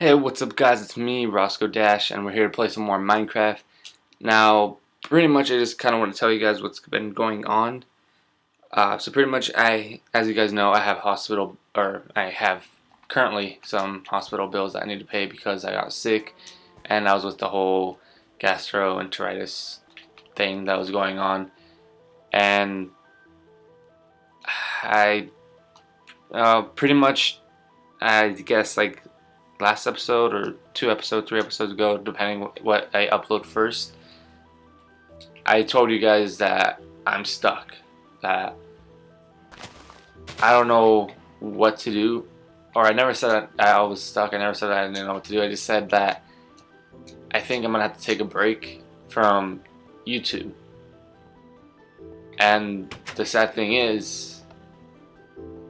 Hey, what's up guys? It's me, Roscoe Dash, and we're here to play some more Minecraft. Now, pretty much I just kind of want to tell you guys what's been going on. So pretty much as you guys know, I have currently some hospital bills that I need to pay because I got sick, and that was with the whole gastroenteritis thing that was going on. And I, pretty much, I guess like last episode or 2 episodes, 3 episodes ago, depending what I upload first, I told you guys that I'm stuck. That I don't know what to do. Or I never said I was stuck. I never said I didn't know what to do. I just said that I think I'm going to have to take a break from YouTube. And the sad thing is,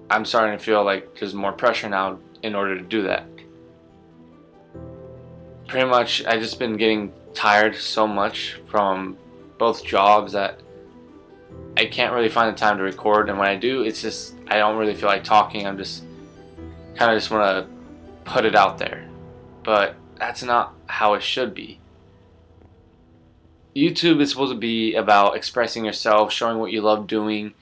I'm starting to feel like there's more pressure now in order to do that. Pretty much, I just been getting tired so much from both jobs that I can't really find the time to record, and when I do, it's just I don't really feel like talking. I'm just kind of just want to put it out there, but that's not how it should be. YouTube is supposed to be about expressing yourself, showing what you love doing,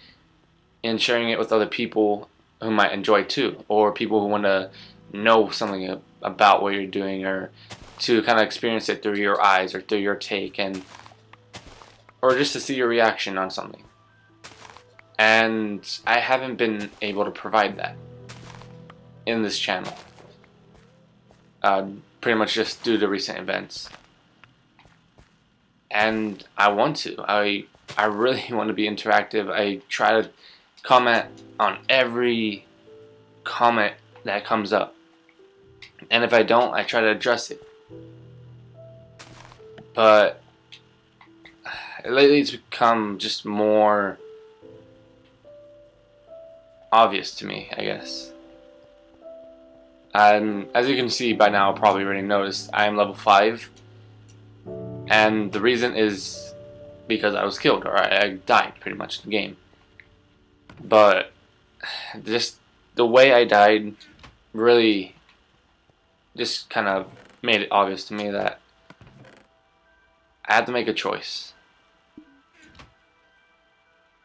and sharing it with other people who might enjoy too, or people who want to know something about what you're doing, or to kind of experience it through your eyes or through your take, and or just to see your reaction on something. And I haven't been able to provide that in this channel, pretty much just due to recent events. And I want to. I really want to be interactive. I try to comment on every comment that comes up, and if I don't, I try to address it. But lately, it's become just more obvious to me, I guess. As you can see by now, probably already noticed, I am level 5, and the reason is because I was killed, or I died pretty much in the game. But just the way I died really just kind of made it obvious to me that I had to make a choice.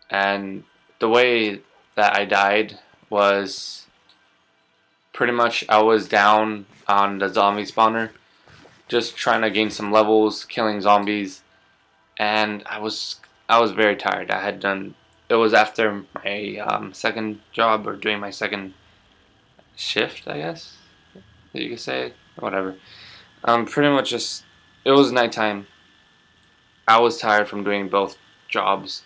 And the way that I died was pretty much I was down on the zombie spawner, just trying to gain some levels, killing zombies, and I was very tired. I had done it was after my second job, or doing my second shift, I guess you could say, whatever. Pretty much just it was nighttime. I was tired from doing both jobs,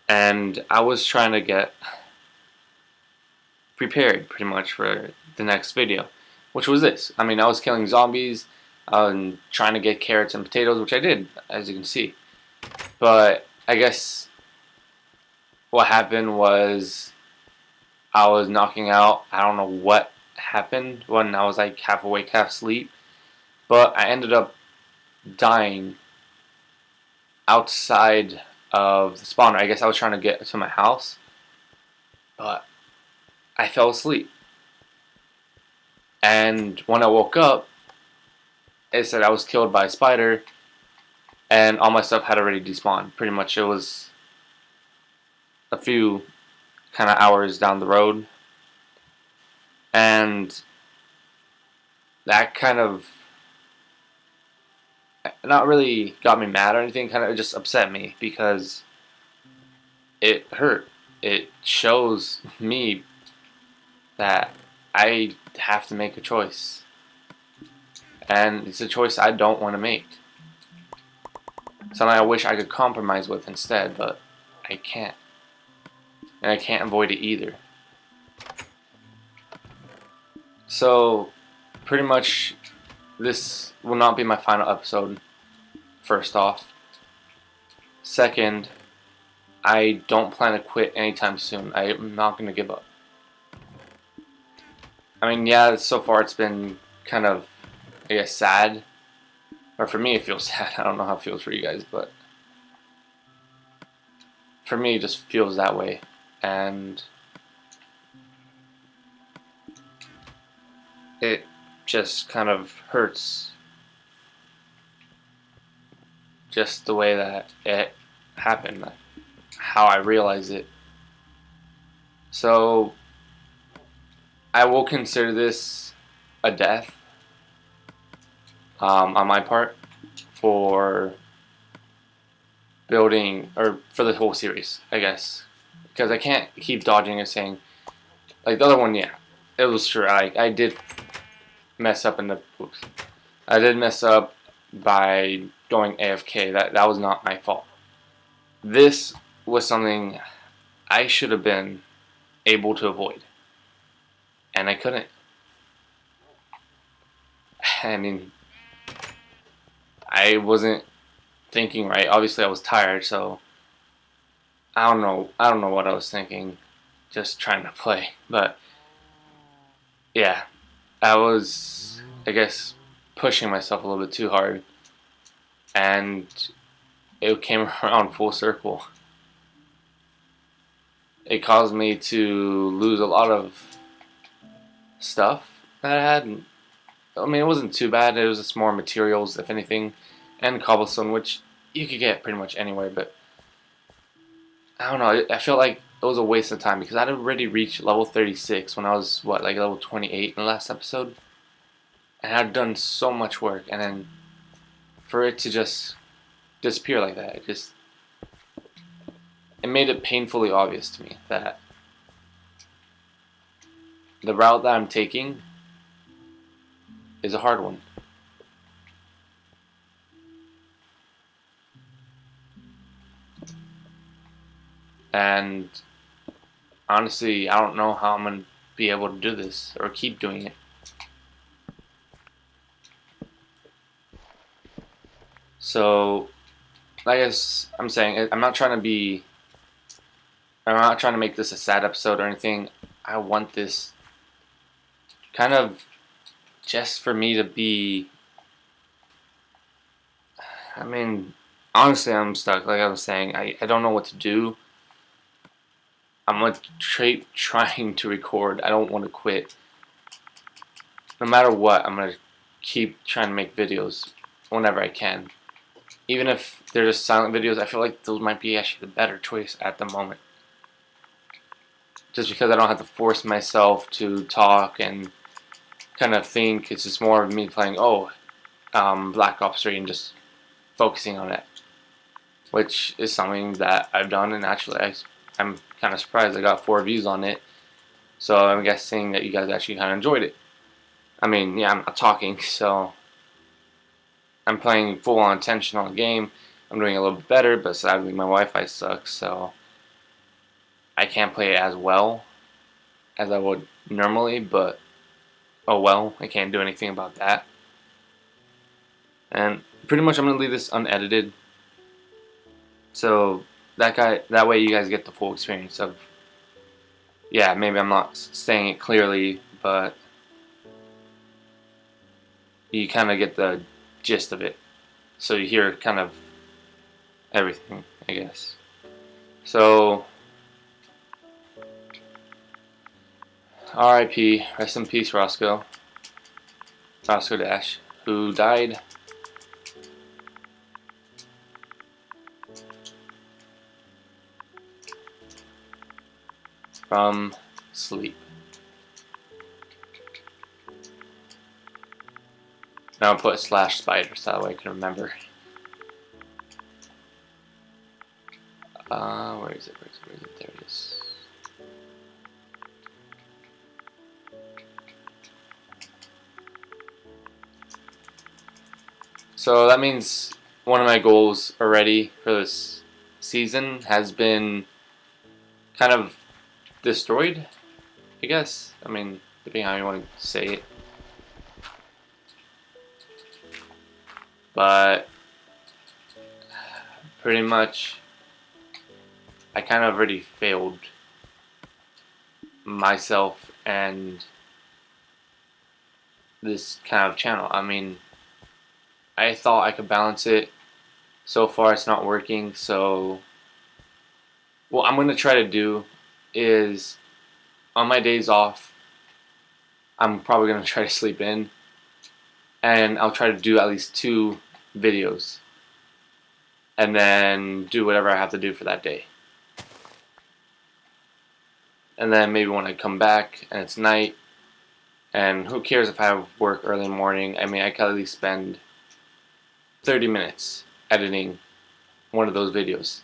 and I was trying to get prepared pretty much for the next video, which was this. I mean, I was killing zombies, trying to get carrots and potatoes, which I did, as you can see. But I guess what happened was I was knocking out. I don't know what happened when I was like half awake, half asleep, but I ended up dying outside of the spawner. I guess I was trying to get to my house, but I fell asleep. And when I woke up, it said I was killed by a spider, and all my stuff had already despawned. Pretty much it was a few kind of hours down the road, and that kind of not really got me mad or anything, kind of just upset me because it hurt. It shows me that I have to make a choice, and it's a choice I don't want to make. Something I wish I could compromise with instead, but I can't. And I can't avoid it either. So, pretty much, this will not be my final episode, first off. Second, I don't plan to quit anytime soon. I'm not going to give up. I mean, yeah, so far it's been kind of, I guess, sad. Or for me, it feels sad. I don't know how it feels for you guys, but for me, it just feels that way. And just kind of hurts, just the way that it happened, like how I realized it. So I will consider this a death, on my part, for building, or for the whole series, I guess, because I can't keep dodging and saying, like the other one. Yeah, it was true. I did mess up in the oops. I did mess up by going AFK. That was not my fault. This was something I should have been able to avoid, and I couldn't. I mean, I wasn't thinking right. Obviously, I was tired, so I don't know. I don't know what I was thinking. Just trying to play, but yeah, I was, I guess, pushing myself a little bit too hard, and it came around full circle. It caused me to lose a lot of stuff that I had. I mean, it wasn't too bad. It was just more materials, if anything, and cobblestone, which you could get pretty much anywhere. But I don't know. I felt like it was a waste of time because I'd already reached level 36 when I was, what, like level 28 in the last episode, and I'd done so much work, and then for it to just disappear like that, it made it painfully obvious to me that the route that I'm taking is a hard one. And honestly, I don't know how I'm going to be able to do this or keep doing it. So, I guess I'm saying, I'm not trying to make this a sad episode or anything. I want this kind of just for me to be, I mean, honestly, I'm stuck. Like I was saying, I don't know what to do. I'm going to trying to record. I don't want to quit. No matter what, I'm going to keep trying to make videos whenever I can. Even if they're just silent videos, I feel like those might be actually the better choice at the moment. Just because I don't have to force myself to talk and kind of think. It's just more of me playing, Black Ops 3 and just focusing on it. Which is something that I've done, and actually I'm kind of surprised I got 4 views on it. So I'm guessing that you guys actually kind of enjoyed it. I mean, yeah, I'm not talking, so I'm playing full-on attention on the game. I'm doing a little bit better, but sadly my Wi-Fi sucks, so I can't play it as well as I would normally, but oh well, I can't do anything about that. And pretty much I'm going to leave this unedited, so that way you guys get the full experience of, yeah, maybe I'm not saying it clearly, but you kind of get the gist of it. So you hear kind of everything, I guess. So, R.I.P. Rest in peace, Rozcoe Dash, who died from sleep. Now I'll put slash spider so that way I can remember. Where is it? There it is. So that means one of my goals already for this season has been kind of destroyed, I guess. I mean, depending on how you want to say it. But pretty much I kind of already failed myself and this kind of channel. I mean, I thought I could balance it. So far it's not working, so what I'm going to try to do is on my days off, I'm probably going to try to sleep in and I'll try to do at least 2 videos, and then do whatever I have to do for that day. And then maybe when I come back and it's night, and who cares if I have work early in the morning, I mean, I can at least spend 30 minutes editing one of those videos.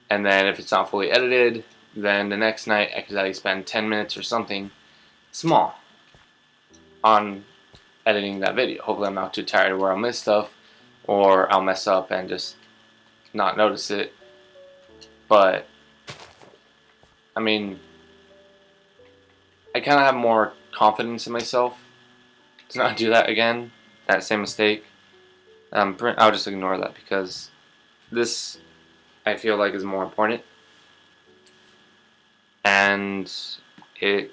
And then if it's not fully edited, then the next night I could at least spend 10 minutes or something small on editing that video. Hopefully I'm not too tired where I'll miss stuff, or I'll mess up and just not notice it. But I mean, I kind of have more confidence in myself to not do that again, that same mistake. I'll just ignore that because this, I feel like, is more important, and it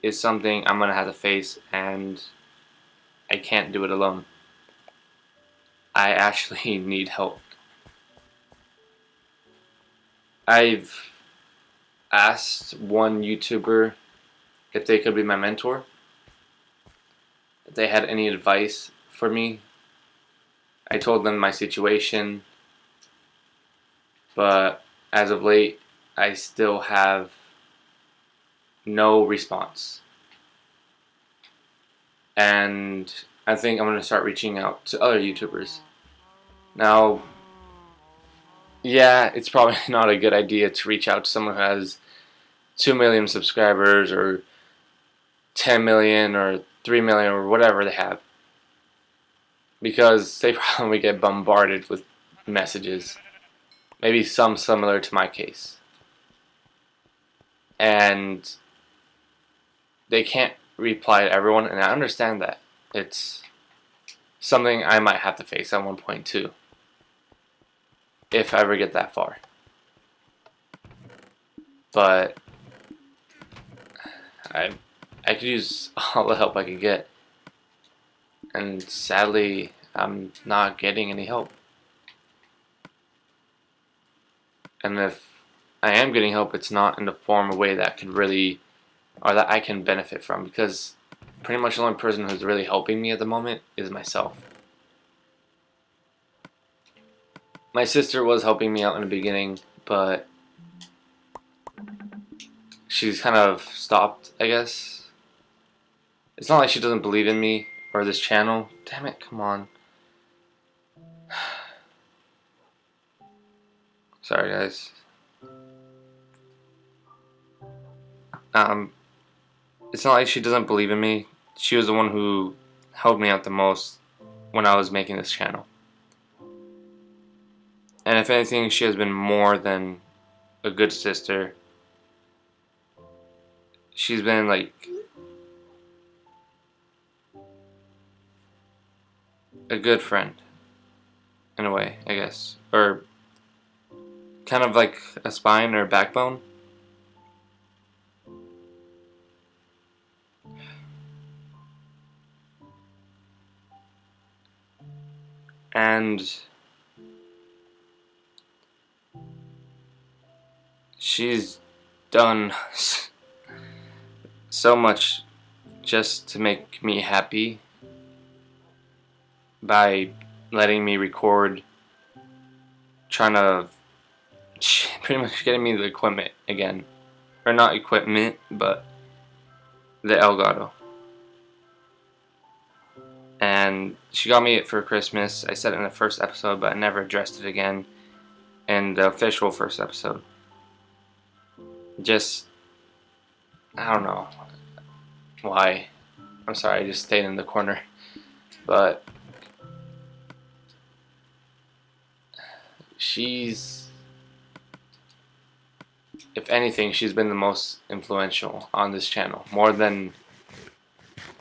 is something I'm gonna have to face, and I can't do it alone. I actually need help. I've asked one YouTuber if they could be my mentor, if they had any advice for me. I told them my situation, but as of late, I still have no response. And I think I'm going to start reaching out to other YouTubers. Now, yeah, it's probably not a good idea to reach out to someone who has 2 million subscribers or 10 million or 3 million or whatever they have, because they probably get bombarded with messages, maybe some similar to my case, and they can't reply to everyone, and I understand that. It's something I might have to face at one point too, if I ever get that far. But I could use all the help I could get, and sadly I'm not getting any help. And if I am getting help, it's not in the form of a way that could really, or that I can benefit from, because pretty much the only person who's really helping me at the moment is myself. My sister was helping me out in the beginning, but she's kind of stopped, I guess. It's not like she doesn't believe in me or this channel. Damn it, come on. Sorry, guys. It's not like she doesn't believe in me. She was the one who helped me out the most when I was making this channel. And if anything, she has been more than a good sister. She's been like a good friend, in a way, I guess. Or kind of like a spine or a backbone. And she's done so much just to make me happy by letting me record, trying to pretty much getting me the equipment again. Or not equipment, but the Elgato. And she got me it for Christmas. I said it in the first episode, but I never addressed it again in the official first episode. Just, I don't know why. I'm sorry, I just stayed in the corner. But she's, if anything, she's been the most influential on this channel. More than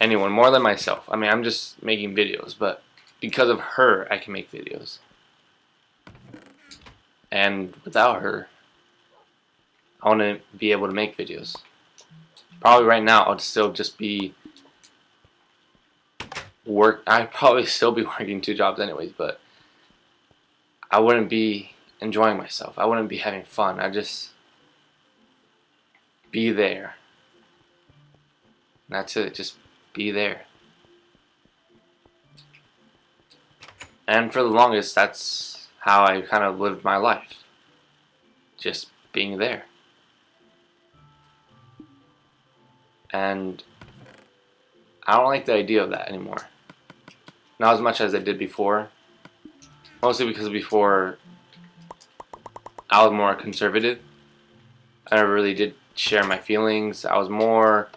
anyone, more than myself. I mean, I'm just making videos, but because of her, I can make videos. And without her, I wouldn't be able to make videos. Probably right now, I'd still just be I'd probably still be working 2 jobs anyways, but I wouldn't be enjoying myself. I wouldn't be having fun. I'd just be there. That's it. Just be there. And for the longest, that's how I kind of lived my life. Just being there. And I don't like the idea of that anymore. Not as much as I did before. Mostly because before I was more conservative. I never really did share my feelings. I was more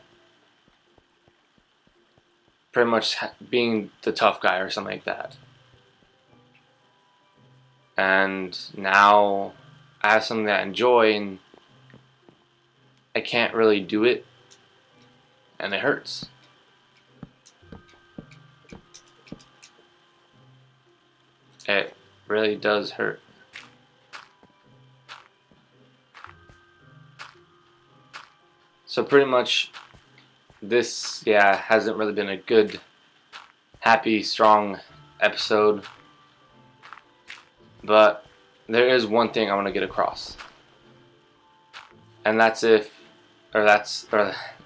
pretty much being the tough guy or something like that. And now I have something that I enjoy and I can't really do it, and it hurts. It really does hurt. So pretty much this, hasn't really been a good, happy, strong episode. But there is one thing I want to get across. And that's the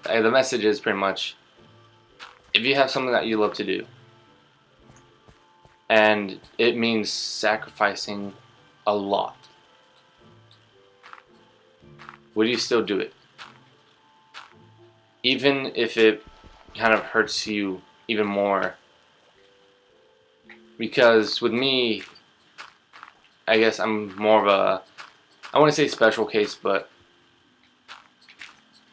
message is pretty much, if you have something that you love to do, and it means sacrificing a lot, would you still do it? Even if it kind of hurts you even more. Because with me, I guess I'm more of a, I want to say special case, but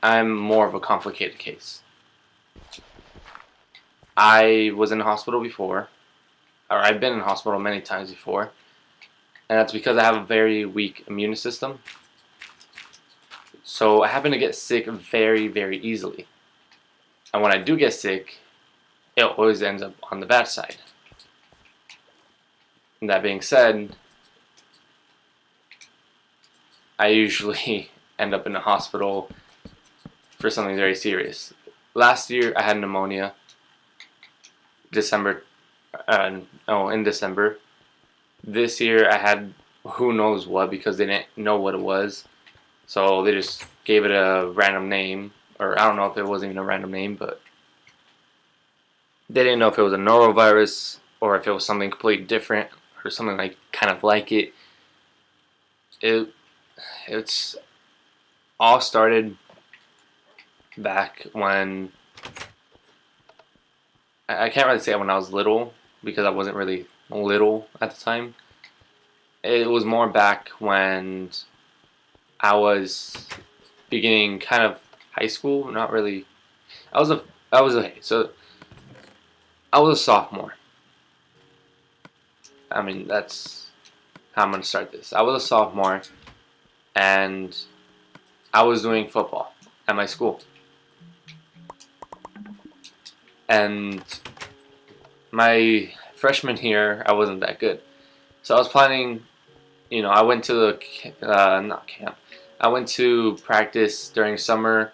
I'm more of a complicated case. I was in the hospital before, or I've been in the hospital many times before, and that's because I have a very weak immune system. So I happen to get sick very, very easily. And when I do get sick, it always ends up on the bad side. And that being said, I usually end up in the hospital for something very serious. Last year I had pneumonia. In December. This year I had who knows what, because they didn't know what it was. So they just gave it a random name, or I don't know if it wasn't even a random name, but they didn't know if it was a norovirus or if it was something completely different or something like kind of like it. It's all started back when I can't really say when I was little, because I wasn't really little at the time. It was more back when I was beginning kind of high school. Not really. I was a sophomore. I mean, that's how I'm gonna start this. I was a sophomore, and I was doing football at my school. And my freshman year, I wasn't that good. So I was planning, I went to the, not camp, I went to practice during summer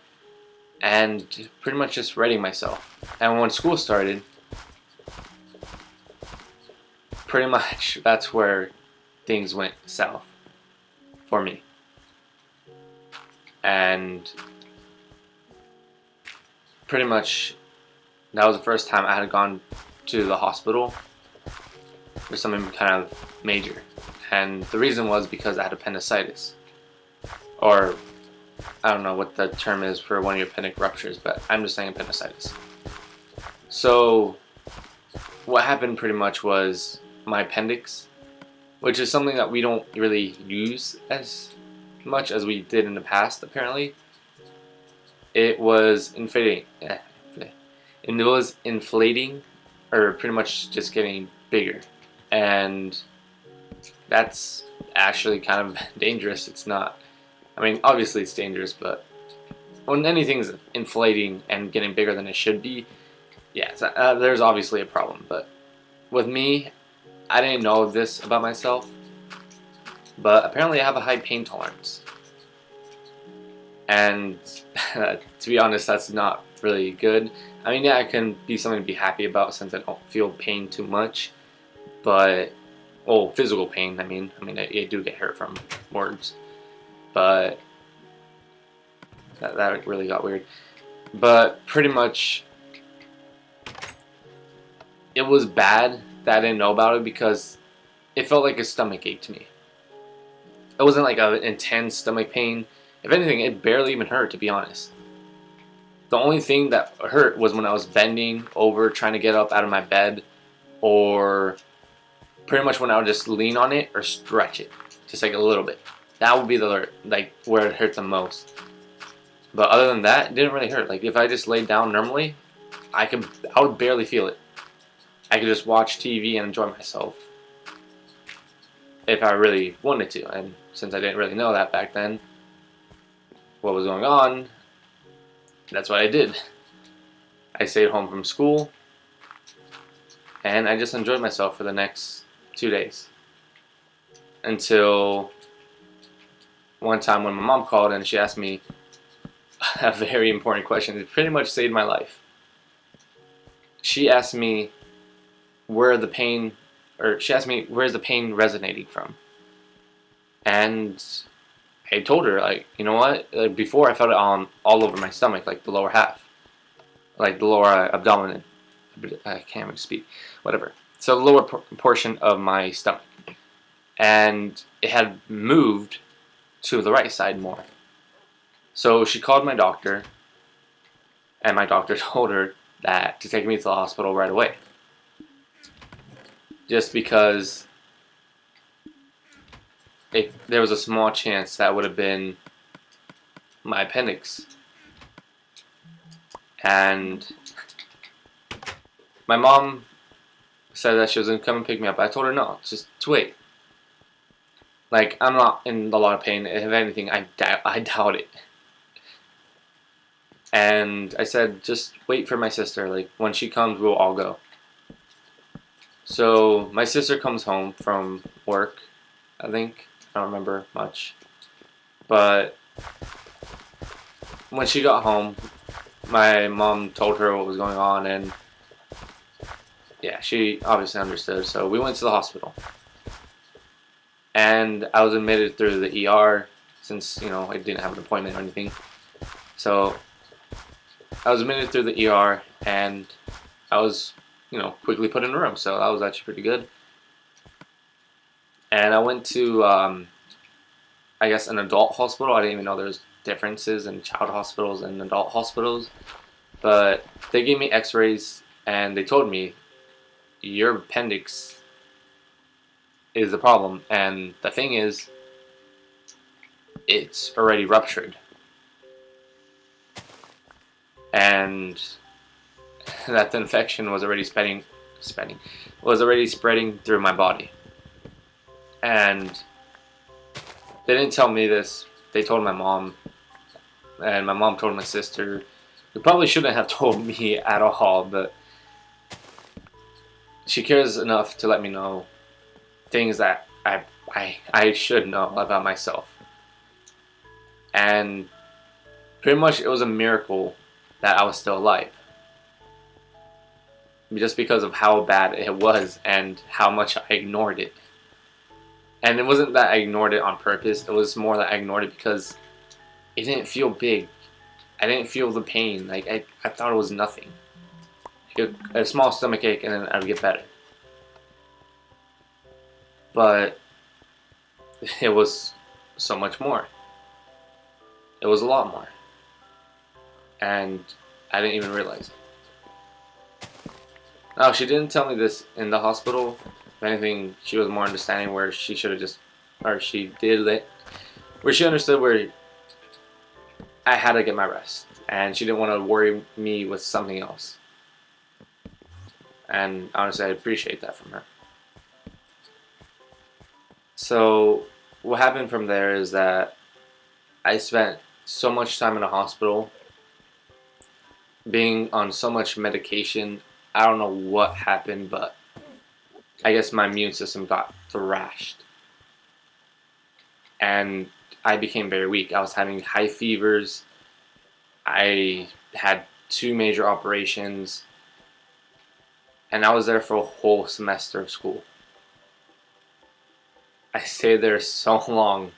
and pretty much just readying myself. And when school started, pretty much that's where things went south for me. And pretty much that was the first time I had gone to the hospital for something kind of major. And the reason was because I had appendicitis. Or, I don't know what the term is for one of your appendix ruptures, but I'm just saying appendicitis. So, what happened pretty much was my appendix, which is something that we don't really use as much as we did in the past, apparently. It was inflating. And it was inflating, or pretty much just getting bigger. And that's actually kind of dangerous. It's not. I mean, obviously it's dangerous, but when anything's inflating and getting bigger than it should be, there's obviously a problem. But with me, I didn't know this about myself, but apparently I have a high pain tolerance. And to be honest, that's not really good. I mean, it can be something to be happy about since I don't feel pain too much. But, physical pain, I do get hurt from words. But that really got weird. But pretty much, it was bad that I didn't know about it because it felt like a stomach ache to me. It wasn't like an intense stomach pain. If anything, it barely even hurt, to be honest. The only thing that hurt was when I was bending over trying to get up out of my bed, or pretty much when I would just lean on it or stretch it, just like a little bit. That would be the like where it hurt the most. But other than that, it didn't really hurt. Like if I just laid down normally, I would barely feel it. I could just watch TV and enjoy myself if I really wanted to. And since I didn't really know that back then, what was going on, that's what I did. I stayed home from school, and I just enjoyed myself for the next 2 days. Until one time when my mom called and she asked me a very important question. It pretty much saved my life. She asked me where's the pain resonating from? And I told her, like, you know what? Like, before I felt it all over my stomach, like the lower half, like the lower abdomen. I can't even speak. Whatever. So the lower portion of my stomach, and it had moved to the right side more. So she called my doctor, and my doctor told her that to take me to the hospital right away, just because there was a small chance that would have been my appendix. And my mom said that she was going to come and pick me up. I told her no, just to wait. Like, I'm not in a lot of pain. If anything, I doubt it. And I said, just wait for my sister. Like, when she comes, we'll all go. So my sister comes home from work, I think. I don't remember much. But when she got home, my mom told her what was going on, and yeah, she obviously understood. So we went to the hospital. And I was admitted through the ER since, I didn't have an appointment or anything. So I was admitted through the ER, and I was, quickly put in a room. So that was actually pretty good. And I went to, I guess, an adult hospital. I didn't even know there was differences in child hospitals and adult hospitals. But they gave me x-rays, and they told me, your appendix is the problem. And the thing is, it's already ruptured. And that the infection was already spreading through my body. And they didn't tell me this. They told my mom, and my mom told my sister. They probably shouldn't have told me at all, but she cares enough to let me know things that I should know about myself. And pretty much it was a miracle that I was still alive. Just because of how bad it was and how much I ignored it. And it wasn't that I ignored it on purpose. It was more that I ignored it because it didn't feel big. I didn't feel the pain. Like I thought it was nothing. Like a small stomach ache, and then I'd get better. But it was so much more. It was a lot more. And I didn't even realize it. Now, she didn't tell me this in the hospital. If anything, she was more understanding, where she should have just, or she did it, where she understood where I had to get my rest. And she didn't want to worry me with something else. And honestly, I appreciate that from her. So what happened from there is that I spent so much time in a hospital, being on so much medication. I don't know what happened, but I guess my immune system got thrashed. And I became very weak. I was having high fevers. I had 2 major operations. And I was there for a whole semester of school. I stayed there so long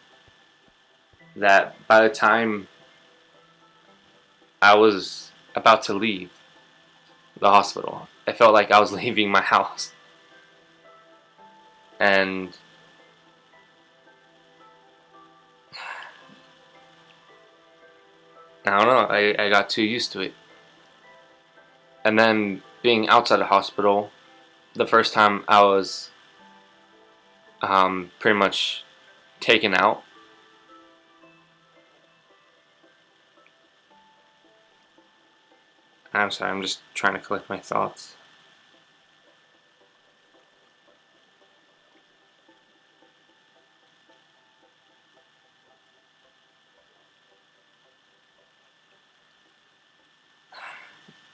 that by the time I was about to leave the hospital, I felt like I was leaving my house. and I don't know, I got too used to it. And then being outside the hospital, the first time I was pretty much taken out. I'm sorry, I'm just trying to collect my thoughts.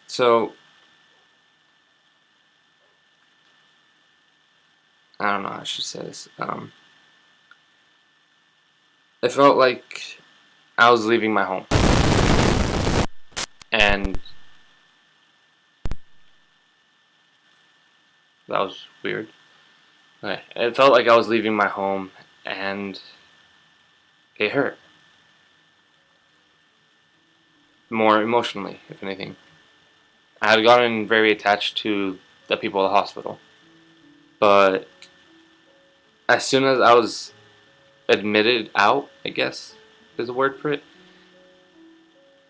So, I don't know how I should say this. It felt like I was leaving my home. And that was weird. Okay. It felt like I was leaving my home, and it hurt. More emotionally, if anything. I had gotten very attached to the people at the hospital. But as soon as I was admitted out, I guess is a word for it,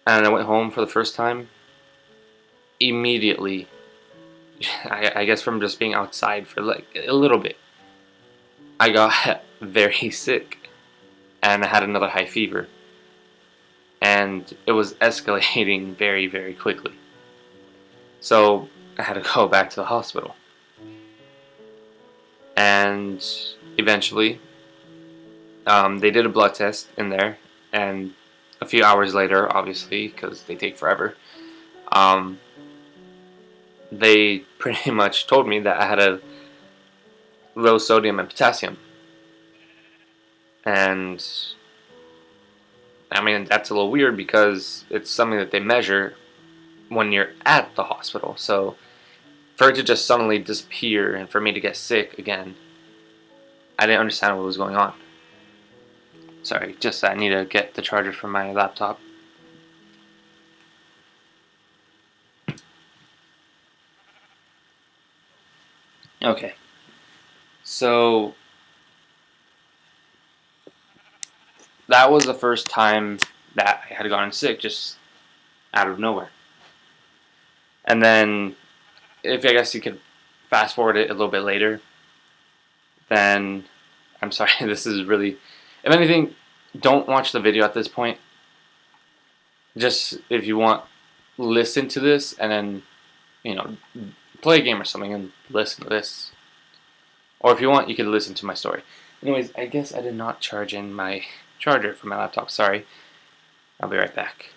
and I went home for the first time, immediately, I guess from just being outside for like a little bit, I got very sick, and I had another high fever, and it was escalating very, very quickly. So I had to go back to the hospital, and eventually, they did a blood test in there, and a few hours later, obviously, because they take forever, um, they pretty much told me that I had a low sodium and potassium. And I mean, that's a little weird because it's something that they measure when you're at the hospital. So for it to just suddenly disappear and for me to get sick again, I didn't understand what was going on. Sorry, just I need to get the charger from my laptop. Okay. So that was the first time that I had gotten sick just out of nowhere. And then, if I guess you could fast forward it a little bit later, then I'm sorry, this is really. If anything, don't watch the video at this point. Just if you want, listen to this and then, you know, play a game or something and listen to this. Or if you want, you could listen to my story. Anyways, I guess I did not charge in my charger for my laptop. Sorry. I'll be right back.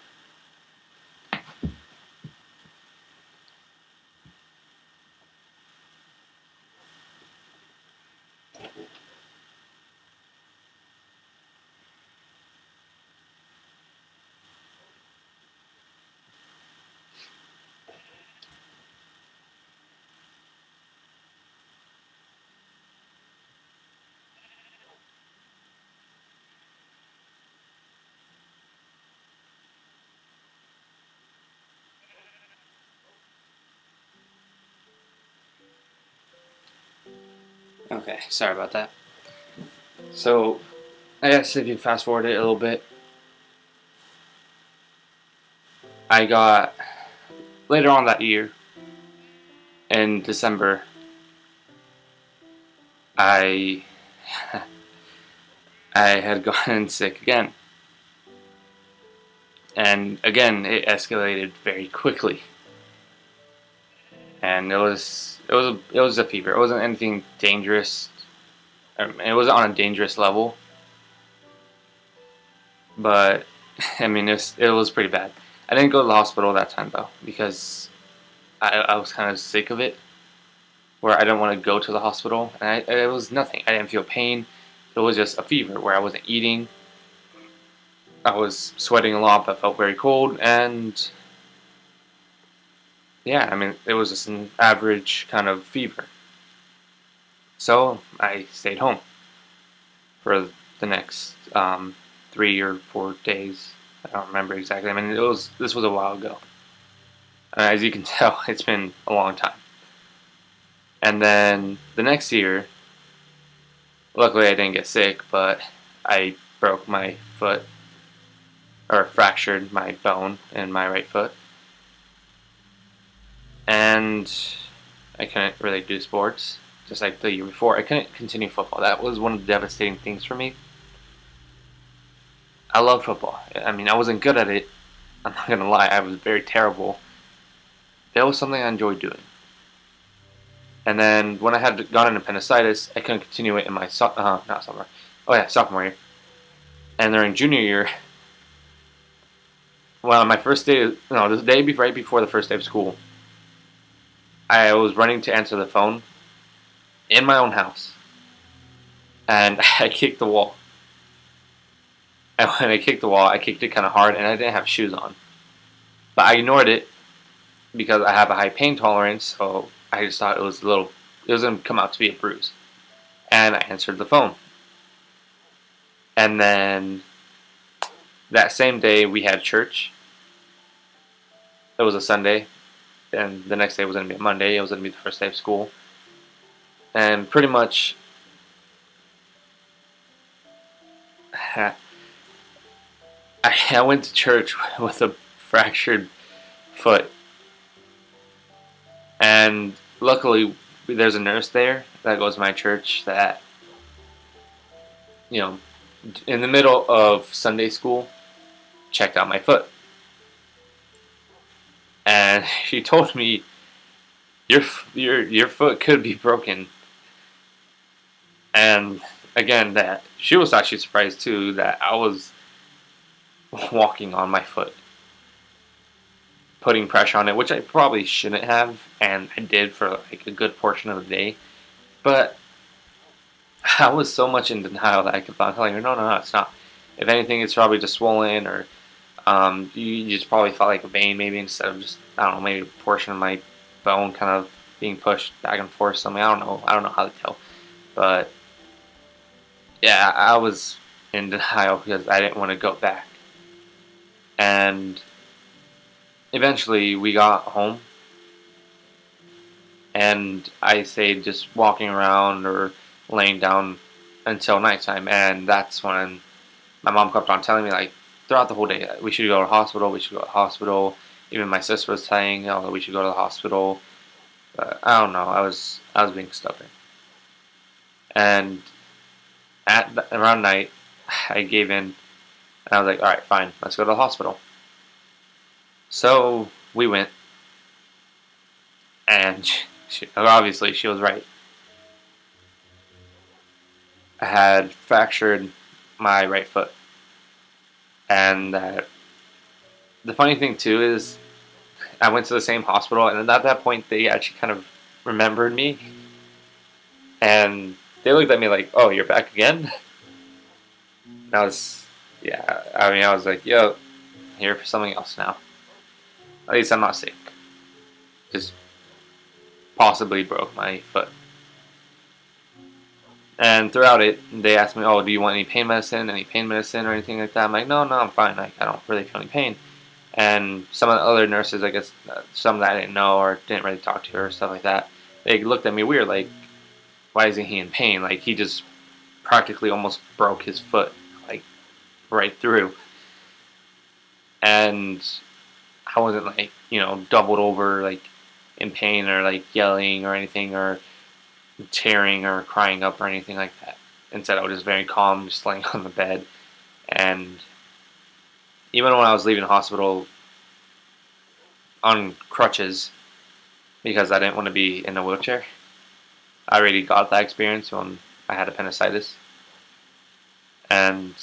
Okay, sorry about that. So, I guess if you fast forward it a little bit, I got later on that year in December, I I had gotten sick again, and again it escalated very quickly, and it was a fever. It wasn't anything dangerous. It wasn't on a dangerous level, but I mean it was pretty bad. I didn't go to the hospital that time though because I was kind of sick of it, where I didn't want to go to the hospital, and it was nothing. I didn't feel pain. It was just a fever where I wasn't eating. I was sweating a lot, but felt very cold, and yeah, I mean, it was just an average kind of fever. So I stayed home for the next 3 or 4 days. I don't remember exactly. I mean, this was a while ago. As you can tell, it's been a long time. And then the next year, Luckily, I didn't get sick, but I broke my foot or fractured my bone in my right foot, and I couldn't really do sports. Just like the year before, I couldn't continue football. That was one of the devastating things for me. I love football. I mean, I wasn't good at it. I'm not gonna lie, I was very terrible. That was something I enjoyed doing. And then when I had gotten appendicitis, I couldn't continue it in my not summer. Oh yeah, sophomore year. And during junior year, well, my first day, no, the day right before the first day of school, I was running to answer the phone in my own house, and I kicked the wall. And when I kicked the wall, I kicked it kind of hard, and I didn't have shoes on. But I ignored it because I have a high pain tolerance, so I just thought it was it was gonna come out to be a bruise. And I answered the phone. And then that same day we had church. It was a Sunday, and the next day was gonna be a Monday. It was gonna be the first day of school, and pretty much, I went to church with a fractured foot, and luckily there's a nurse there that goes to my church that, you know, in the middle of Sunday school, checked out my foot, and she told me your foot could be broken. And again, that she was actually surprised too that I was walking on my foot, putting pressure on it, which I probably shouldn't have, and I did for like a good portion of the day. But I was so much in denial that I kept on telling her, no, no, no, it's not. If anything, it's probably just swollen, or you just probably felt like a vein, maybe instead of just, I don't know, maybe a portion of my bone kind of being pushed back and forth. Something, I don't know. I don't know how to tell, but yeah, I was in denial because I didn't want to go back. And eventually we got home, and I stayed just walking around or laying down until nighttime. And that's when my mom kept on telling me, like, throughout the whole day, we should go to the hospital, we should go to the hospital. Even my sister was saying, oh, we should go to the hospital. But I don't know, I was being stubborn. And around night, I gave in, and I was like, all right, fine, let's go to the hospital. So we went, and obviously she was right. I had fractured my right foot, and the funny thing too is I went to the same hospital, and at that point they actually kind of remembered me, and they looked at me like, "Oh, you're back again?" And I was, yeah. I mean, I was like, "Yo, I'm here for something else now. At least I'm not sick. Just possibly broke my foot." And throughout it, they asked me, "Oh, do you want any pain medicine, or anything like that?" I'm like, "No, no, I'm fine. Like, I don't really feel any pain." And some of the other nurses, I guess, some that I didn't know or didn't really talk to her or stuff like that, they looked at me weird, like, "Why isn't he in pain? Like, he just practically almost broke his foot, like, right through." And I wasn't like, doubled over, like, in pain or like yelling or anything or tearing or crying up or anything like that. Instead, I was just very calm, just laying on the bed. And even when I was leaving the hospital on crutches because I didn't want to be in a wheelchair, I already got that experience when I had appendicitis. And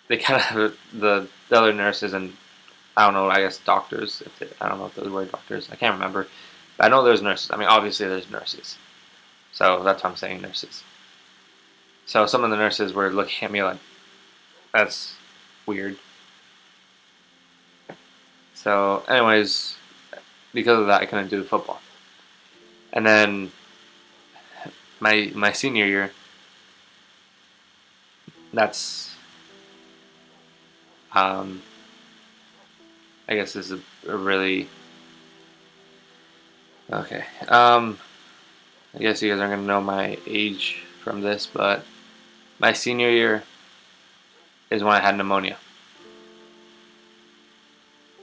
they kind of, the other nurses and I don't know, I guess doctors, I don't know if those were doctors, I can't remember. But I know there's nurses. I mean, obviously there's nurses. So that's why I'm saying nurses. So some of the nurses were looking at me like, that's weird. So, anyways, because of that, I couldn't do football. And then my senior year, that's I guess this is a really okay. I guess you guys aren't gonna know my age from this, but my senior year is when I had pneumonia,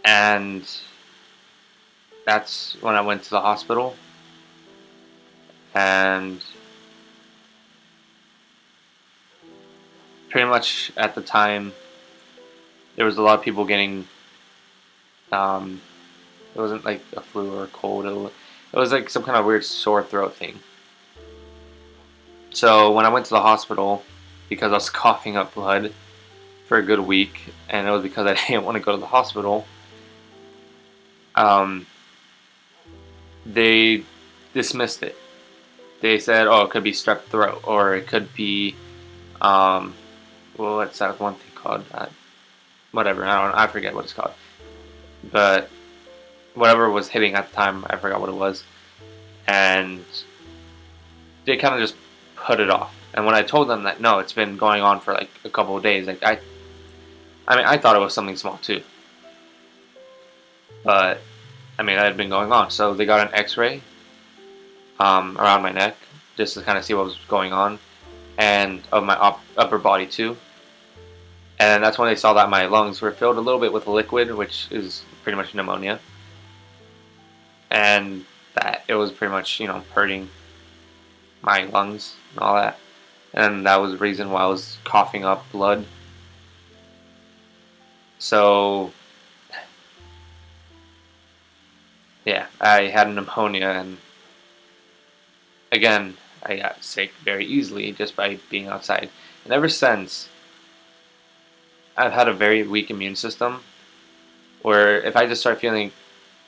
and that's when I went to the hospital. And pretty much at the time, there was a lot of people getting. Um, it wasn't like a flu or a cold. It was like some kind of weird sore throat thing. So when I went to the hospital, because I was coughing up blood for a good week, and it was because I didn't want to go to the hospital, um, they dismissed it. They said, "Oh, it could be strep throat, or it could be, um, well, what's that one thing called? Whatever, I forget what it's called, but whatever was hitting at the time, I forgot what it was." And they kind of just put it off. And when I told them that no, it's been going on for like a couple of days, like I mean, I thought it was something small too, but I mean, that had been going on. So they got an X-ray around my neck just to kind of see what was going on, and of my upper body too. And that's when they saw that my lungs were filled a little bit with liquid, which is pretty much pneumonia, and that it was pretty much hurting my lungs and all that. And that was the reason why I was coughing up blood. So yeah, I had pneumonia, and again, I got sick very easily just by being outside. And ever since, I've had a very weak immune system where if I just start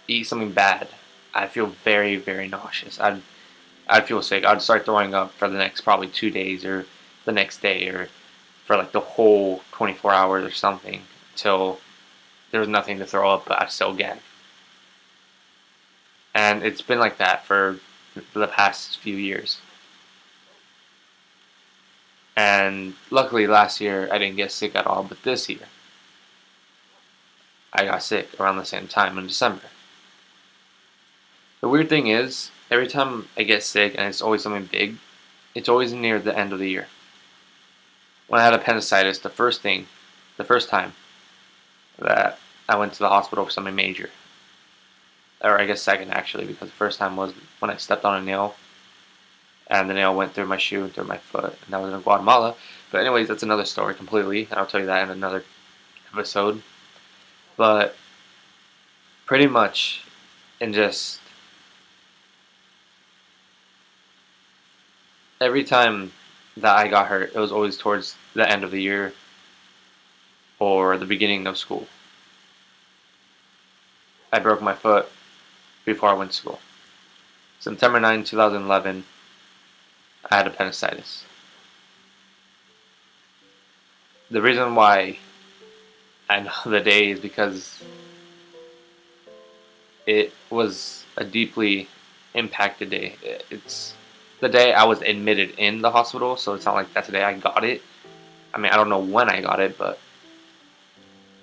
eat something bad, I feel very, very nauseous. I'd feel sick. I'd start throwing up for the next probably 2 days, or the next day, or for like the whole 24 hours or something, until there was nothing to throw up, but I'd still gag. And it's been like that for the past few years. And luckily last year I didn't get sick at all, but this year I got sick around the same time in December. The weird thing is, every time I get sick, and it's always something big, it's always near the end of the year. When I had appendicitis, the first time that I went to the hospital for something major, or I guess second actually, because the first time was when I stepped on a nail, and the nail went through my shoe and through my foot, and that was in Guatemala. But anyways, that's another story completely, and I'll tell you that in another episode. But pretty much, in just every time that I got hurt, it was always towards the end of the year or the beginning of school. I broke my foot before I went to school. September 9, 2011, I had appendicitis. The reason why I know the day is because it was a deeply impacted day. It's the day I was admitted in the hospital, so it's not like that's the day I got it. I mean, I don't know when I got it, but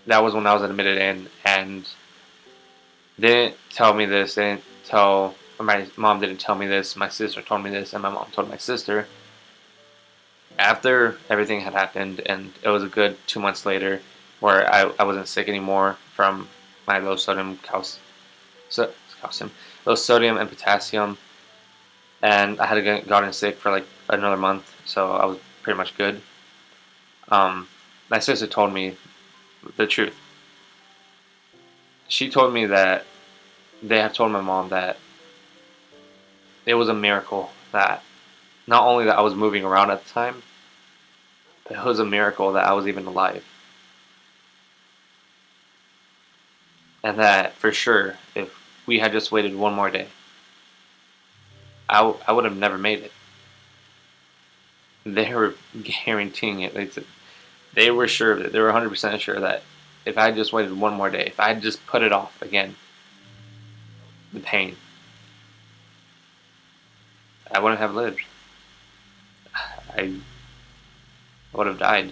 that was when I was admitted in, and they didn't tell me this. My mom didn't tell me this. My sister told me this, and my mom told my sister. After everything had happened, and it was a good 2 months later, where I wasn't sick anymore from my low sodium low sodium and potassium, and I had gotten sick for like another month, so I was pretty much good. My sister told me the truth. She told me that they had told my mom that it was a miracle that not only that I was moving around at the time, but it was a miracle that I was even alive. And that for sure, if we had just waited one more day, I would have never made it. They were guaranteeing it. They were sure of it. They were 100% sure that if I had just waited one more day, if I had just put it off again, the pain, I wouldn't have lived. I would have died.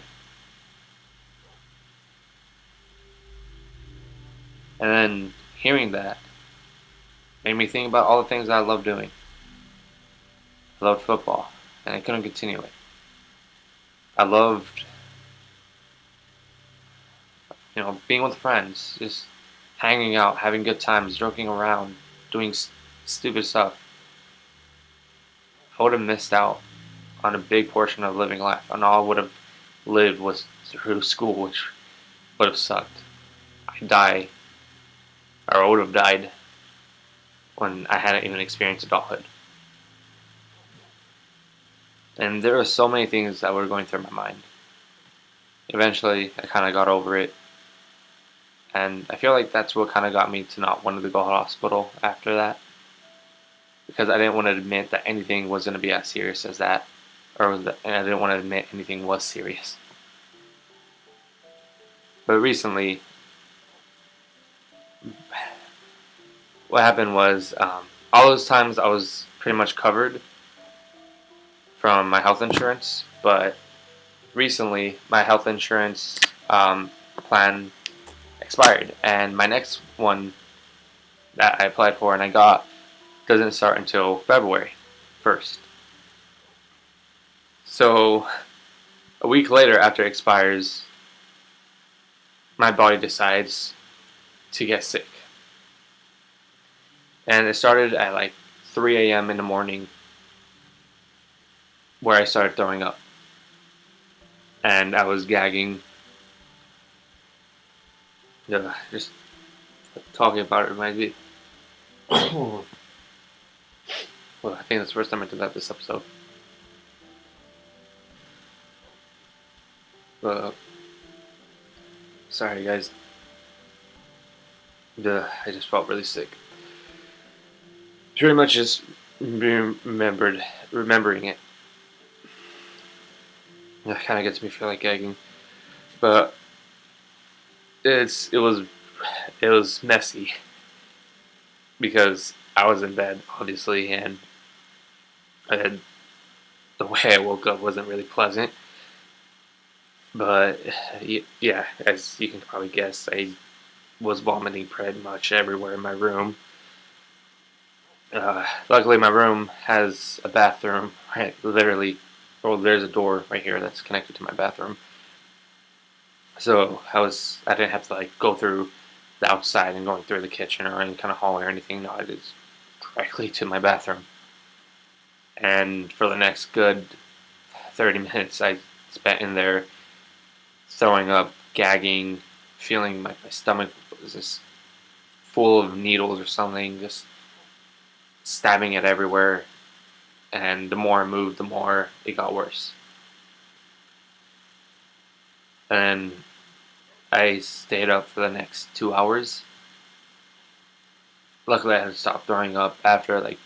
And then hearing that made me think about all the things I love doing. I loved football, and I couldn't continue it. I loved, being with friends, just hanging out, having good times, joking around, doing stupid stuff. I would have missed out on a big portion of living life, and all I would have lived was through school, which would have sucked. I'd die, or I would have died when I hadn't even experienced adulthood. And there were so many things that were going through my mind. Eventually, I kind of got over it, and I feel like that's what kind of got me to not want to go to the hospital after that, because I didn't want to admit that anything was going to be as serious as that, and I didn't want to admit anything was serious. But recently, what happened was all those times I was pretty much covered from my health insurance, but recently my health insurance plan expired, and my next one that I applied for and I got doesn't start until February 1st. So a week later, after it expires, my body decides to get sick. And it started at like 3 a.m. in the morning, where I started throwing up. And I was gagging. Just talking about it reminds me. Well, I think that's the first time I did that this episode. Sorry, guys. I just felt really sick. Pretty much just remembering it. It kind of gets me feel like gagging, but it was messy because I was in bed, obviously, and the way I woke up wasn't really pleasant. But yeah, as you can probably guess, I was vomiting pretty much everywhere in my room. Luckily, my room has a bathroom, right? Literally, well, there's a door right here that's connected to my bathroom. So I didn't have to like go through the outside and going through the kitchen or any kind of hallway or anything. No, it is directly to my bathroom. And for the next good 30 minutes, I spent in there throwing up, gagging, feeling my stomach was just full of needles or something, just stabbing it everywhere. And the more I moved, the more it got worse. And I stayed up for the next 2 hours. Luckily, I had to stop throwing up after like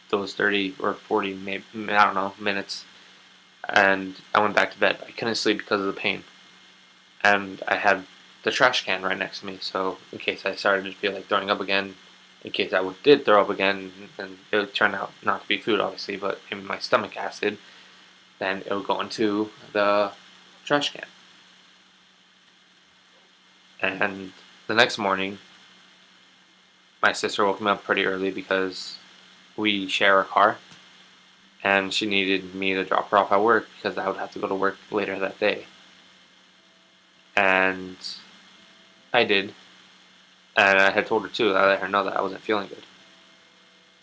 those 30 or 40, maybe, I don't know, minutes. And I went back to bed. I couldn't sleep because of the pain. And I had the trash can right next to me, so in case I started to feel like throwing up again, in case I did throw up again, and it would turn out not to be food, obviously, but maybe my stomach acid, then it would go into the trash can. And the next morning, my sister woke me up pretty early because we share a car, and she needed me to drop her off at work because I would have to go to work later that day. And I did. And I had told her too, I let her know that I wasn't feeling good.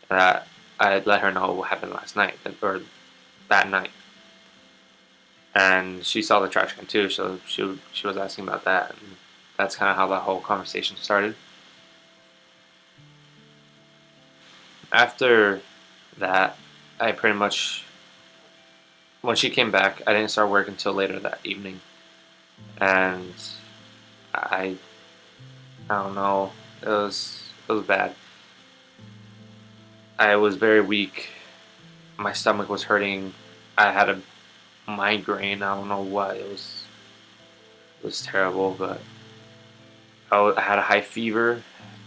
That I had let her know what happened last night, or that night. And she saw the trash can too, so she was asking about that. And that's kind of how the whole conversation started. After that, I pretty much, when she came back, I didn't start work until later that evening. And I don't know, it was bad. I was very weak. My stomach was hurting. I had a migraine. I don't know what it was terrible, but I had a high fever.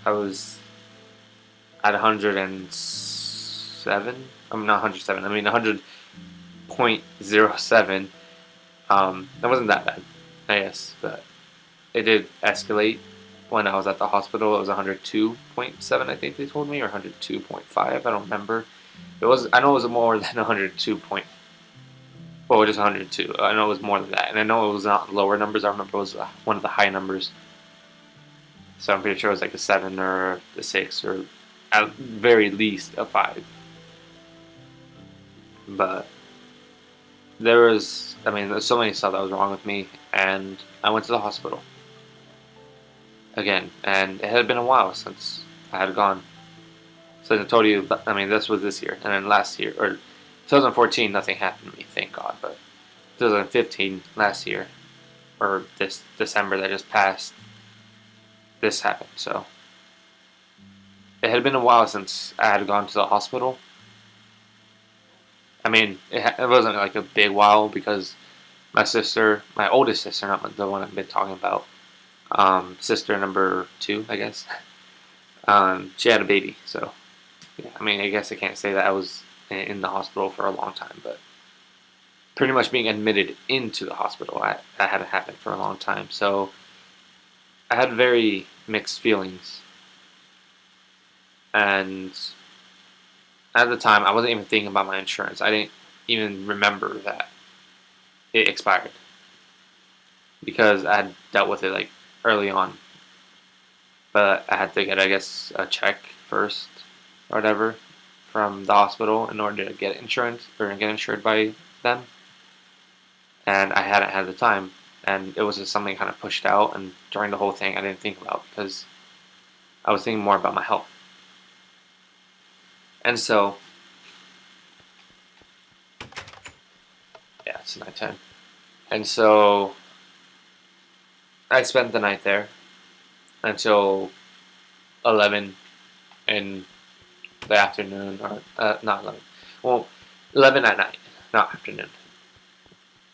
I was at 107. I'm not 107. I mean 100.07. That wasn't that bad, I guess, but it did escalate when I was at the hospital. It was 102.7, I think they told me, or 102.5. I don't remember. It was. I know it was more than 102 point. Well, just 102. I know it was more than that, and I know it was not lower numbers. I remember it was one of the high numbers. So I'm pretty sure it was like a 7 or a 6 or at very least a 5. But there was, I mean, there's so many stuff that was wrong with me, and I went to the hospital again, and it had been a while since I had gone. So I told you, I mean, this was this year, and then last year, or 2014, nothing happened to me, thank God, but 2015, last year, or this December that just passed, this happened, so it had been a while since I had gone to the hospital. I mean, it wasn't like a big while because my sister, my oldest sister, not the one I've been talking about, sister number 2, I guess, she had a baby. So, yeah, I mean, I guess I can't say that I was in the hospital for a long time, but pretty much being admitted into the hospital, that hadn't happened for a long time. So, I had very mixed feelings. And at the time, I wasn't even thinking about my insurance. I didn't even remember that it expired because I had dealt with it like early on. But I had to get, I guess, a check first or whatever from the hospital in order to get insurance or get insured by them. And I hadn't had the time, and it was just something kind of pushed out. And during the whole thing, I didn't think about because I was thinking more about my health. And so, yeah, it's 9:10. And so I spent the night there until 11 in the afternoon, or not 11. Well, 11 at night, not afternoon.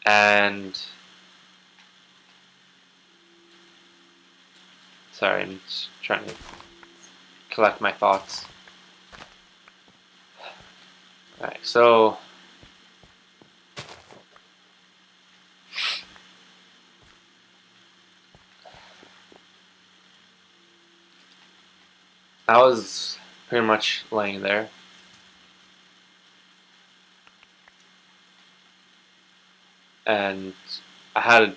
And sorry, I'm just trying to collect my thoughts. Alright, so I was pretty much laying there, and I had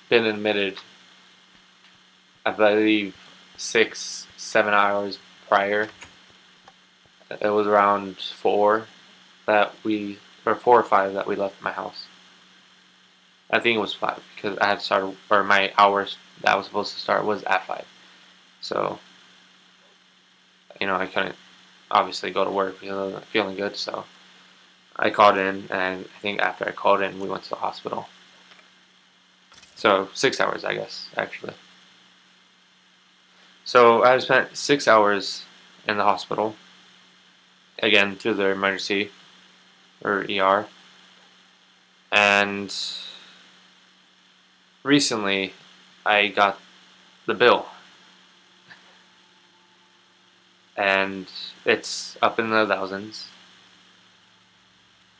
been admitted, I believe, 6, 7 hours prior. It was around 4 that we, or 4 or 5 that we left my house. I think it was 5 because I had started, or my hours that I was supposed to start was at 5. So, I couldn't obviously go to work because I wasn't feeling good. So I called in, and I think after I called in, we went to the hospital. So 6 hours, I guess, actually. So I spent 6 hours in the hospital, again through the emergency or ER, and recently I got the bill, and it's up in the thousands.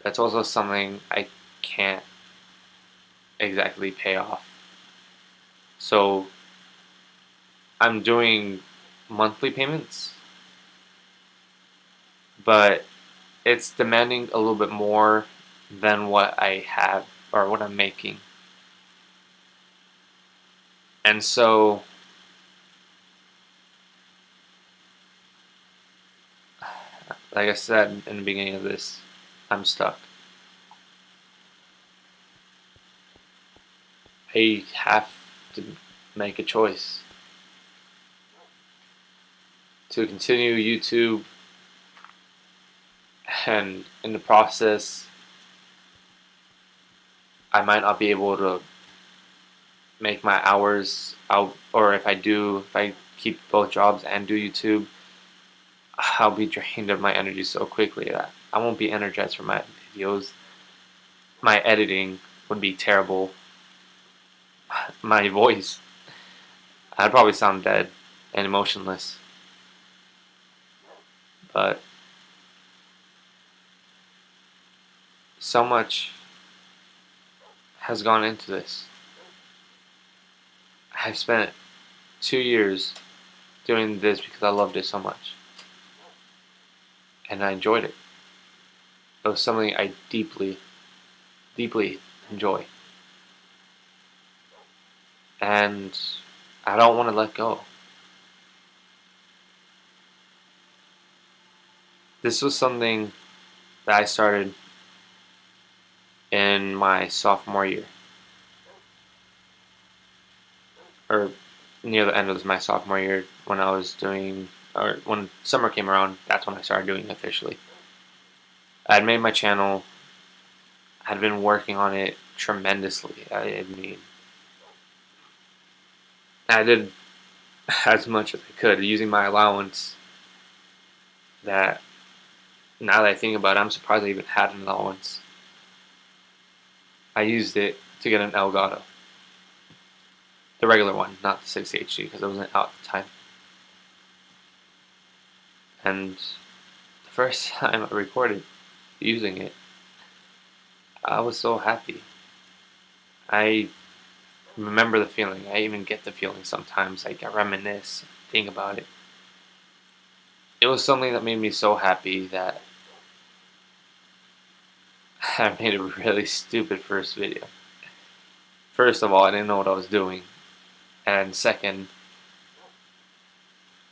That's also something I can't exactly pay off. So I'm doing monthly payments, but it's demanding a little bit more than what I have or what I'm making. And so, like I said in the beginning of this, I'm stuck. I have to make a choice to continue YouTube, and in the process, I might not be able to make my hours out, or if I keep both jobs and do YouTube, I'll be drained of my energy so quickly that I won't be energized for my videos. My editing would be terrible. My voice, I'd probably sound dead and emotionless. But so much has gone into this. I've spent 2 years doing this because I loved it so much. And I enjoyed it. It was something I deeply, deeply enjoy. And I don't want to let go. This was something that I started in my sophomore year, or near the end of my sophomore year, when I was doing, or when summer came around. That's when I started doing it officially. I had made my channel. I had been working on it tremendously. I did as much as I could using my allowance. That, now that I think about it, I'm surprised I even had an allowance. I used it to get an Elgato. The regular one, not the 60HD, because it wasn't out at the time. And the first time I recorded using it, I was so happy. I remember the feeling. I even get the feeling sometimes. Like, I reminisce, think about it. It was something that made me so happy that I made a really stupid first video. First of all, I didn't know what I was doing. And second,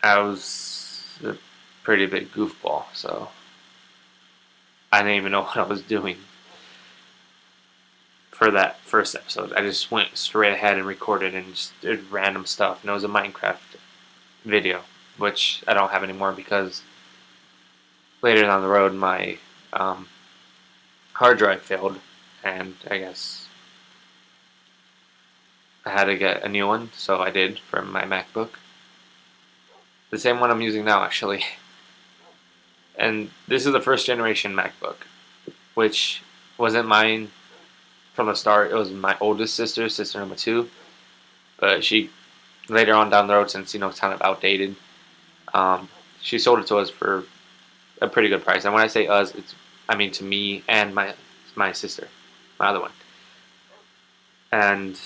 I was a pretty big goofball, so I didn't even know what I was doing for that first episode. I just went straight ahead and recorded and just did random stuff. And it was a Minecraft video, which I don't have anymore because later down the road my hard drive failed, and I guess I had to get a new one, so I did, for my MacBook. The same one I'm using now, actually. And this is the first generation MacBook, which wasn't mine from the start. It was my oldest sister, sister number 2. But she, later on down the road, since, it's kind of outdated, she sold it to us for a pretty good price. And when I say us, I mean to me and my sister, my other one. And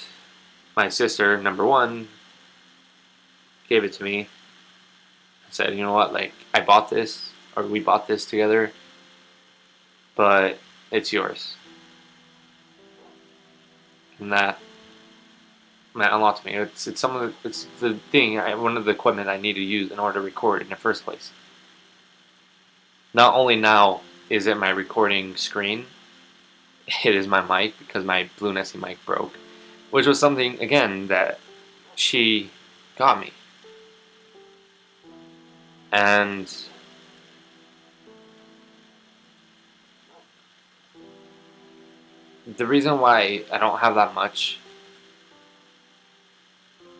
my sister, number 1, gave it to me and said, you know what, like, I bought this, or we bought this together, but it's yours. And that meant a lot to me. It's the thing, one of the equipment I need to use in order to record in the first place. Not only now is it my recording screen, it is my mic, because my Blue Nessie mic broke, which was something, again, that she got me. And the reason why I don't have that much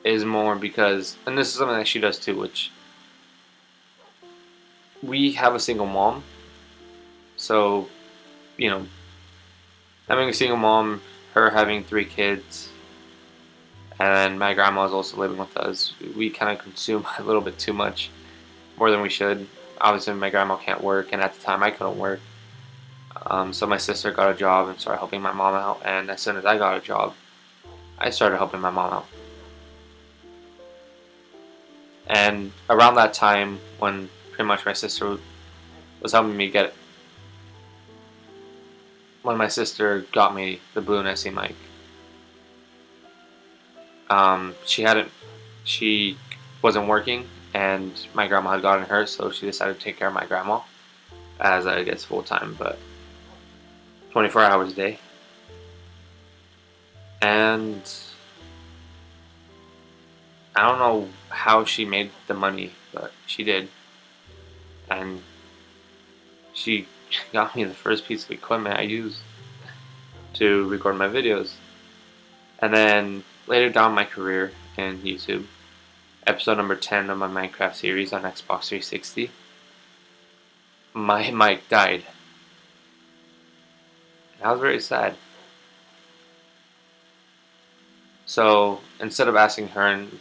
is more because, and this is something that she does too, which, we have a single mom. So, having a single mom, her having 3 kids, and my grandma's also living with us, we kind of consume a little bit too much, more than we should. Obviously, my grandma can't work, and at the time I couldn't work. So my sister got a job and started helping my mom out, and as soon as I got a job, I started helping my mom out. And around that time, when pretty much my sister was helping me get, when my sister got me the Blue Nessie mic, she wasn't working, and my grandma had gotten hurt, so she decided to take care of my grandma, as I guess full-time, but 24 hours a day. And I don't know how she made the money, but she did. And she got me the first piece of equipment I use to record my videos. And then later down my career in YouTube, episode number 10 of my Minecraft series on Xbox 360, my mic died. And I was very sad. So instead of asking her and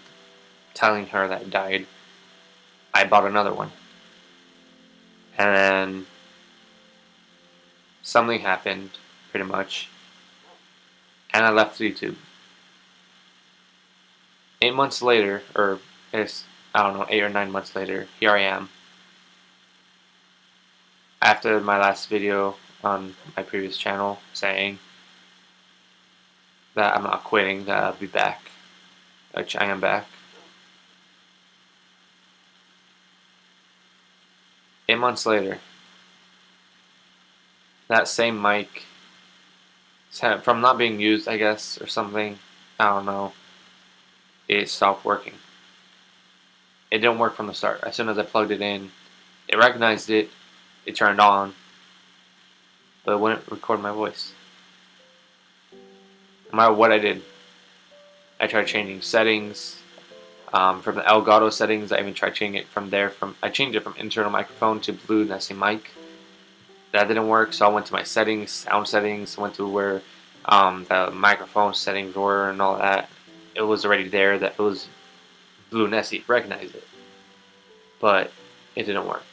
telling her that it died, I bought another one. And then something happened, pretty much, and I left YouTube. 8 months later, or it's, I don't know, 8 or 9 months later, here I am. After my last video on my previous channel saying that I'm not quitting, that I'll be back, which I am back. 8 months later, that same mic, from not being used, I guess, or something, I don't know, it stopped working. It didn't work from the start. As soon as I plugged it in, it recognized it, it turned on, but it wouldn't record my voice. No matter what I did, I tried changing settings, from the Elgato settings. I even tried changing it from there. I changed it from internal microphone to Blue Nessie mic. That didn't work, so I went to my settings, sound settings, went to where the microphone settings were and all that. It was already there. That it was Blue Nessie, recognized it, but it didn't work.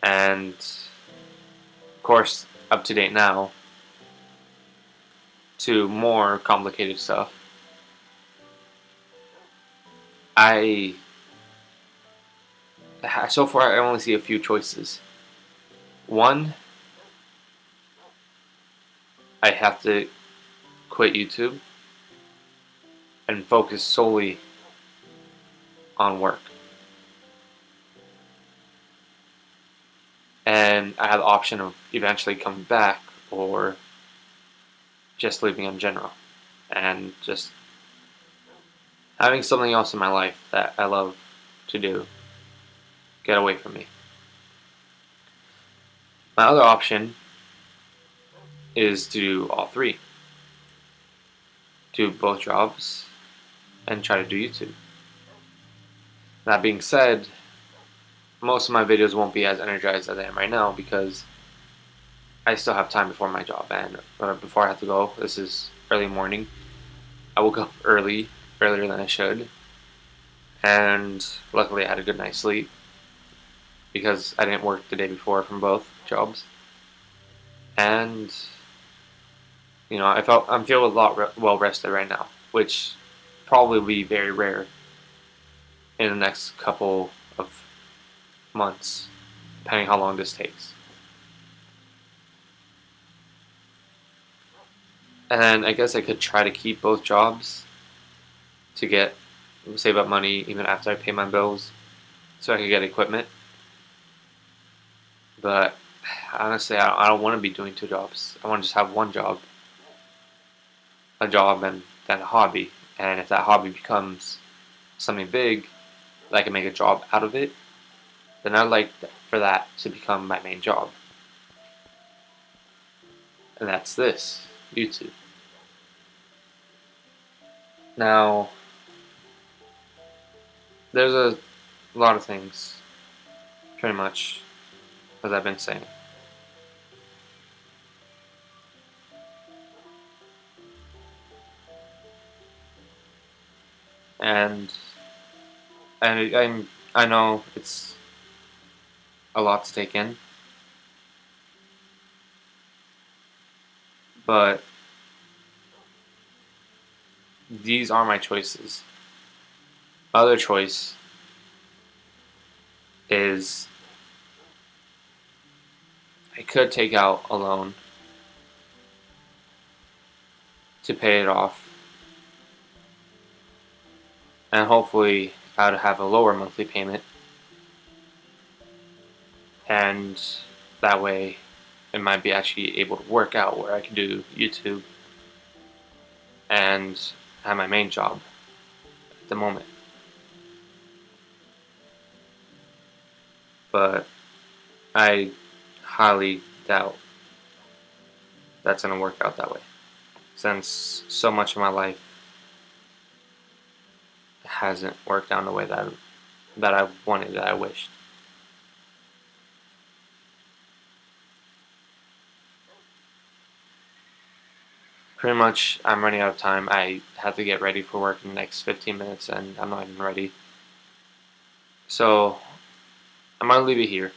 And of course, up to date now to more complicated stuff. So far I only see a few choices. One, I have to quit YouTube and focus solely on work. And I have the option of eventually coming back or just leaving in general and just having something else in my life that I love to do get away from me. My other option is to do all three. Do both jobs and try to do YouTube. That being said, most of my videos won't be as energized as I am right now because I still have time before my job and before I have to go. This is early morning. I woke up earlier than I should, and luckily I had a good night's sleep because I didn't work the day before from both jobs. And you know, I'm feeling a lot well rested right now, which probably will be very rare in the next couple of months, depending how long this takes. And I guess I could try to keep both jobs to save up money even after I pay my bills, so I could get equipment. But honestly, I don't want to be doing two jobs. I want to just have one job, a job and then a hobby. And if that hobby becomes something big, that I can make a job out of it, then I'd like for that to become my main job. And that's this, YouTube. Now, there's a lot of things, pretty much, as I've been saying. And I know it's a lot to take in, but these are my choices. Other choice is I could take out a loan to pay it off, and hopefully I would have a lower monthly payment, and that way it might be actually able to work out where I can do YouTube and have my main job at the moment. But I highly doubt that's going to work out that way, since so much of my life hasn't worked out in the way that I wanted, that I wished. Pretty much, I'm running out of time. I have to get ready for work in the next 15 minutes, and I'm not even ready. So, I'm going to leave it here,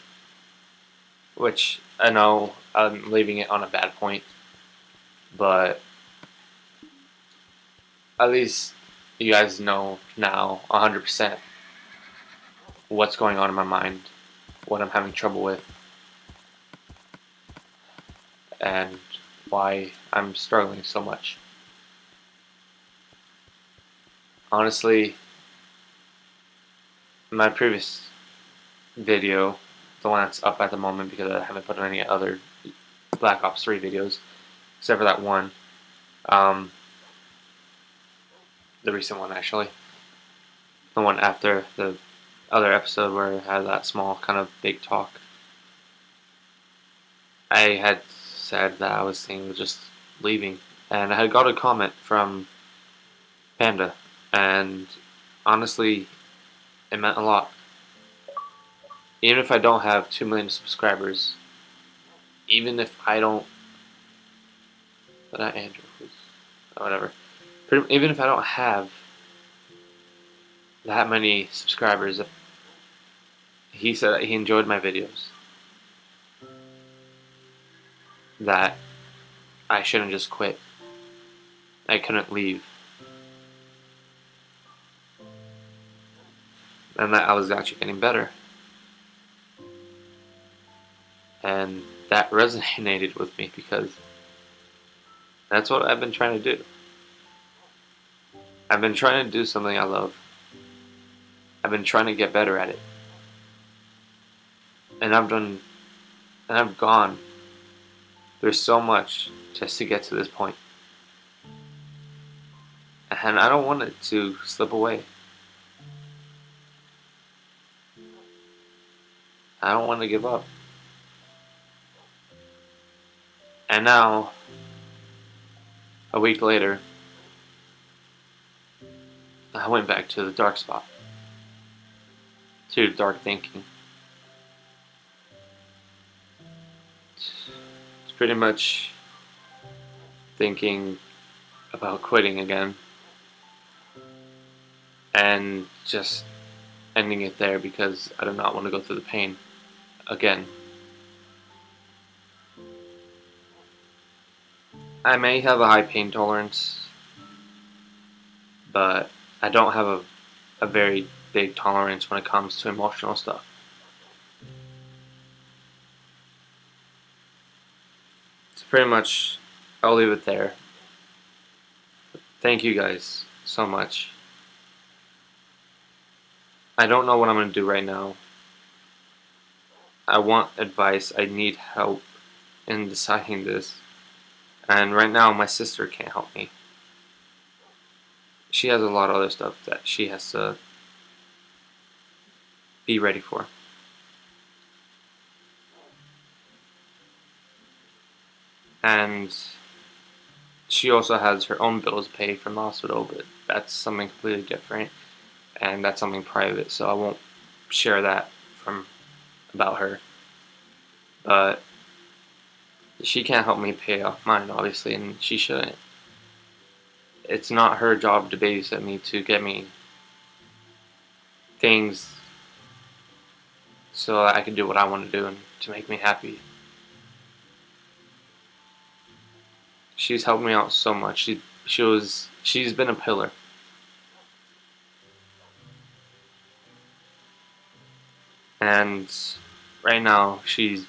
which I know I'm leaving it on a bad point, but at least you guys know now 100% what's going on in my mind, what I'm having trouble with, and why I'm struggling so much. Honestly, my previous video, the one that's up at the moment because I haven't put on any other Black Ops 3 videos, except for that one, the recent one actually, the one after the other episode where I had that small kind of big talk. I had said that I was thinking of just leaving, and I had got a comment from Panda, and honestly, it meant a lot. Even if I don't have 2 million subscribers, even if I don't, not Andrew, whatever. Even if I don't have that many subscribers, he said that he enjoyed my videos, that I shouldn't just quit. I couldn't leave, and that I was actually getting better, and that resonated with me because that's what I've been trying to do. I've been trying to do something I love. I've been trying to get better at it, and I've gone through so much just to get to this point, and I don't want it to slip away. I don't want to give up. And now, a week later, I went back to the dark spot, to dark thinking. It's pretty much thinking about quitting again and just ending it there because I do not want to go through the pain again. I may have a high pain tolerance, but I don't have a very big tolerance when it comes to emotional stuff. So pretty much, I'll leave it there. Thank you guys so much. I don't know what I'm going to do right now. I want advice. I need help in deciding this. And right now, my sister can't help me. She has a lot of other stuff that she has to be ready for. And she also has her own bills paid from the hospital, but that's something completely different. And that's something private, so I won't share that about her. But she can't help me pay off mine, obviously, and she shouldn't. It's not her job to babysit me to get me things so I can do what I want to do and to make me happy. She's helped me out so much. She's been a pillar. And right now she's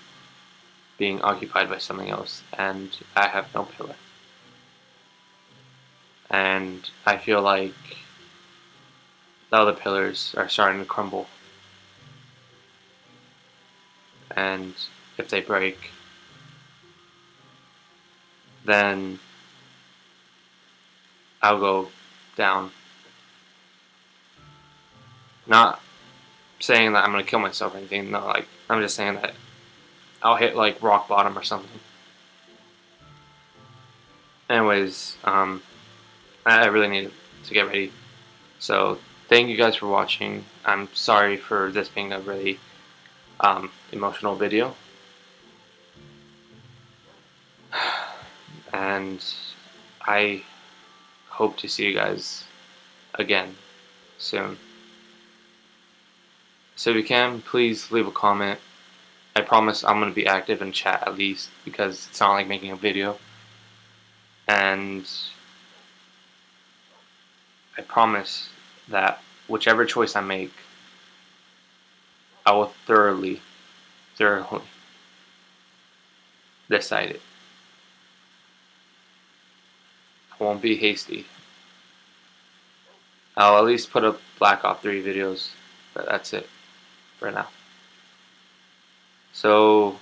being occupied by something else, and I have no pillar. And I feel like the other pillars are starting to crumble. And if they break, then I'll go down. Not saying that I'm gonna kill myself or anything, no, like, I'm just saying that I'll hit like rock bottom or something. Anyways, I really need to get ready. So thank you guys for watching. I'm sorry for this being a really emotional video. And I hope to see you guys again soon. So if you can, please leave a comment. I promise I'm going to be active in chat at least, because it's not like making a video. And I promise that whichever choice I make, I will thoroughly decide it. won't be hasty. I'll at least put up Black Ops 3 videos, but that's it for now. So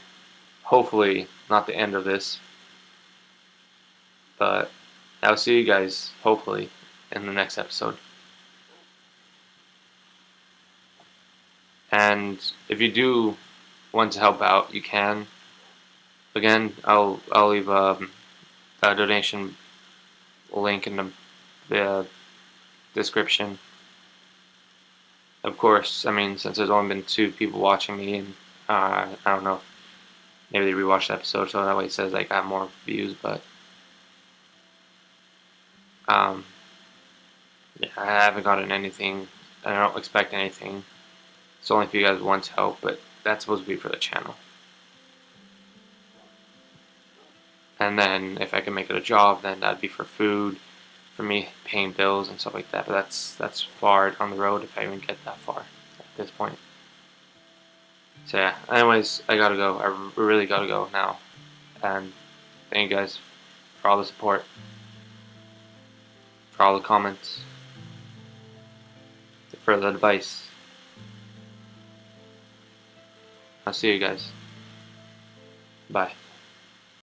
hopefully not the end of this, but I'll see you guys hopefully in the next episode. And if you do want to help out, you can. Again, I'll leave a donation link in the description. Of course, I mean, since there's only been 2 people watching me, and I don't know, maybe they rewatched the episode, so that way it says I got more views, but yeah, I haven't gotten anything. I don't expect anything. It's only if you guys want to help, but that's supposed to be for the channel. And then if I can make it a job, then that'd be for food, for me paying bills and stuff like that. But that's far down the road if I even get that far at this point. So yeah. Anyways, I gotta go. I really gotta go now. And thank you guys for all the support, for all the comments, for the advice. I'll see you guys. Bye.